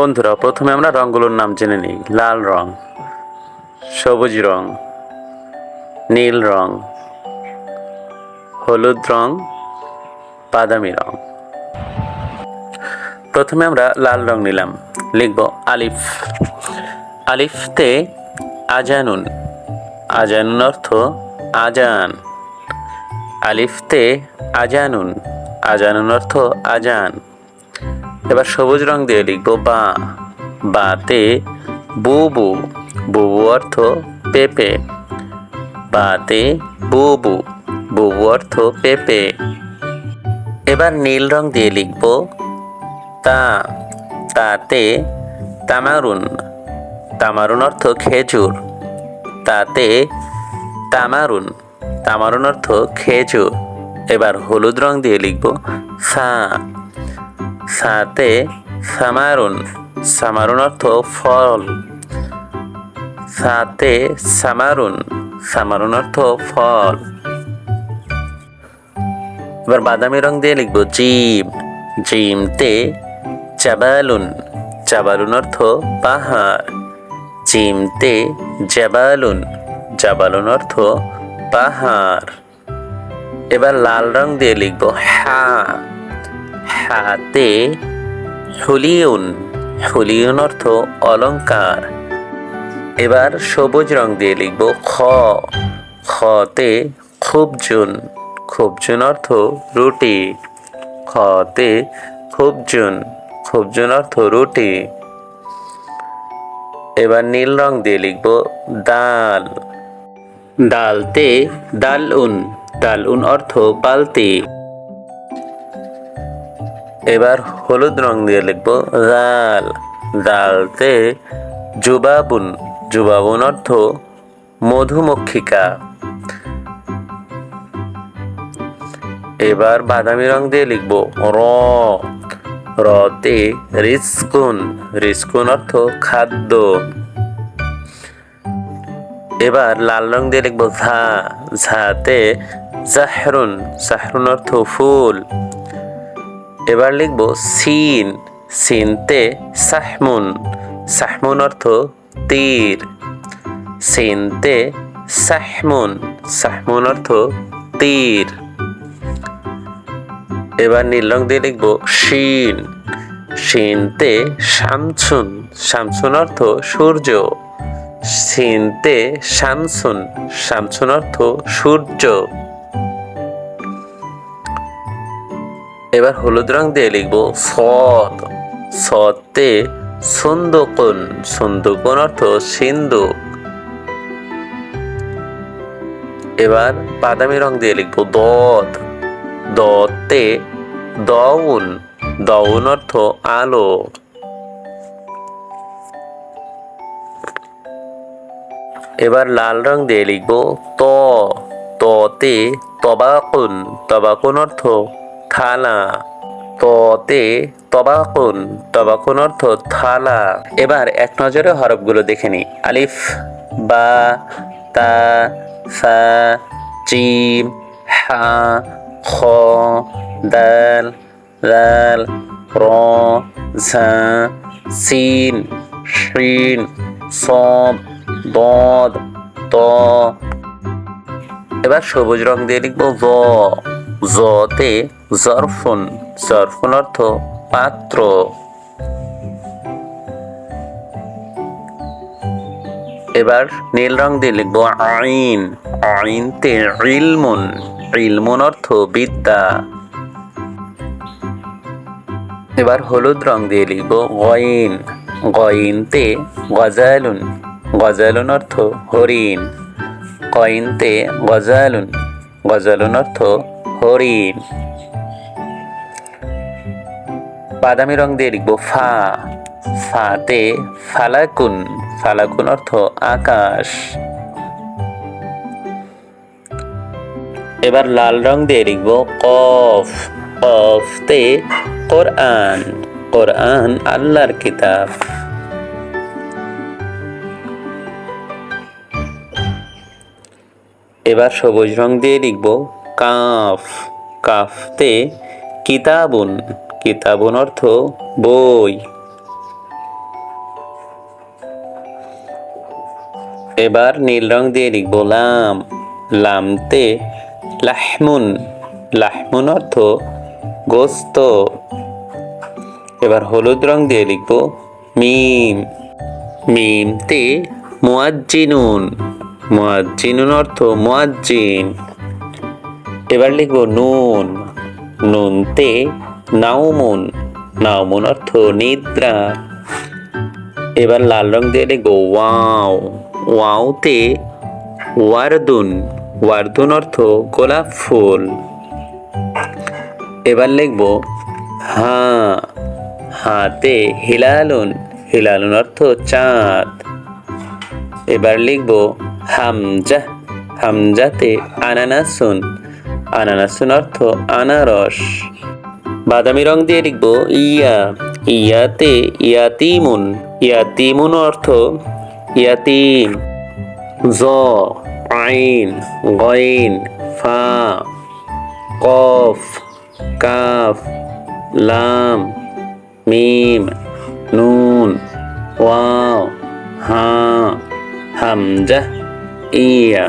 বন্ধুরা, প্রথমে আমরা রঙগুলোর নাম জেনে নিই। লাল রং, সবুজ রং, নীল রং, হলুদ রং, বাদামি রং। প্রথমে আমরা লাল রং নিলাম। লিখব আলিফ। আলিফতে আজানুন। আজানুন অর্থ আজান। আলিফতে আজানুন। আজানুন অর্থ আজান। এবার সবুজ রং দিয়ে লিখব বা। বাতে বুবু। বুবু অর্থ পেঁপে। বাতে বুবু। বুবু অর্থ পেঁপে। এবার নীল রং দিয়ে লিখব তা। তাতে তামারুন। তামারুন অর্থ খেজুর। তাতে তামারুন। তামারুন অর্থ খেজুর। এবার হলুদ রং দিয়ে লিখব সা। সাতে সামারুন। সামারুন অর্থ ফল। সাতে সামারুন। সামারুন অর্থ ফল। এবার বাদামি রং দিয়ে লিখব জিম। জিমতে জাবালুন। জাবালুন অর্থ পাহাড়। জিমতে জাবালুন। জাবালুন অর্থ পাহাড়। এবার লাল রং দিয়ে লিখব হা। হাতে হুলিউন। হুলিউন অর্থ অলংকার। এবার সবুজ রং দিয়ে লিখব খ। খতে খুবজুন। খুবজুন অর্থ রুটি। খতে খুবজুন। খুবজুন অর্থ রুটি। এবার নীল রং দিয়ে লিখব দাল। দালতে দালউন। দালউন অর্থ বালতি। এবার হলুদ রং দিয়ে লিখব জাল। জালতে জুবাবুন। জুবাবুন অর্থ মধুমক্ষিকা। এবার বাদামি রং দিয়ে লিখব র। রতে রিস্কুন। রিস্কুন অর্থ খাদ্য। এবার লাল রং দিয়ে লিখব ঝা। ঝাতে জাহরুন। জাহরুন অর্থ ফুল। এবার লিখব সিন। সিনতে সাহমুন। সাহমুন অর্থ তীর। সিনতে সাহমুন। সাহমুন অর্থ তীর। এবার নীল রং দিয়ে লিখব শিন। শিনতে শামসুন। শামসুন অর্থ সূর্য। সিনতে শামসুন। শামসুন অর্থ সূর্য। এবার হলুদ রং দিয়ে লিখব সদ। সদতে সুন্দকুন। সুন্দকুন অর্থ সিন্ধুক। এবার বাদামি রং দিয়ে লিখব দদ। দতে দউন। দউন অর্থ আলো। এবার লাল রং দিয়ে লিখব ত। ততে তবাকুন। তবাকুন অর্থ থালা। ততে তবাকুন। তবাকুন অর্থ থালা। এবার এক নজরে হরফগুলো দেখে নিই। আলিফ, বা, তা, সা, জিম, হা, খ, দাল, জাল, র, ঝা, সিন, শিন, সদ, দদ, ত। এবার সবুজ রং দিয়ে লিখব জ। জতে জরফুন। জরফুন অর্থ পাত্র। এবার নীল রং দিয়ে লিখব আইন। আইনতে ইলমুন। ইলমুন অর্থ বিদ্যা। এবার হলুদ রং দিয়ে লিখব গইন। গইনতে গজালুন। গজালুন অর্থ হরিণ। কইনতে গজালুন। গজালুন অর্থ হরিণ। বাদামি রং দিয়ে লিখব ফা। ফাতে ফালাকুন। ফালাকুন অর্থ আকাশ। এবার লাল রং দিয়ে লিখব কফ। কফতে কোরআন। কোরআন আল্লাহর কিতাব। এবার সবুজ রং দিয়ে লিখব কাফ। কাফতে কিতাবুন। কিতাবুন অর্থ বই। এবার নীল রং দিয়ে লিখবো লাম। লামতে লাহমুন। লাহমুন অর্থ গোস্ত। এবার হলুদ রং দিয়ে লিখবো মিম। মিমতে মুয়াজ্জিনুন। মুয়াজ্জিনুন অর্থ মুয়াজ্জিন। এবার লিখবো নুন। নুনতে নাউমুন। নাউমুন অর্থ নিদ্রা। এবার লাল রং দিয়ে লিখবো ওয়াও। ওয়াওতে ওয়ারদুন। ওয়ারদুন অর্থ গোলাপ ফুল। এবার লিখবো হা। হাতে হিলালুন। হিলালুন অর্থ চাঁদ। এবার লিখবো হামজা। হামজাতে আনানাসুন। আনানাসুন অর্থ আনারস। বাদামি রং দিয়ে লিখবো ইয়া। ইয়াতে ইয়াতিমুন। ইয়াতিমুন অর্থ ইয়াতিম। জ আইন গইন ফা কফ কাফ লাম মিম নুন ওয়াও হা হামজা ইয়া।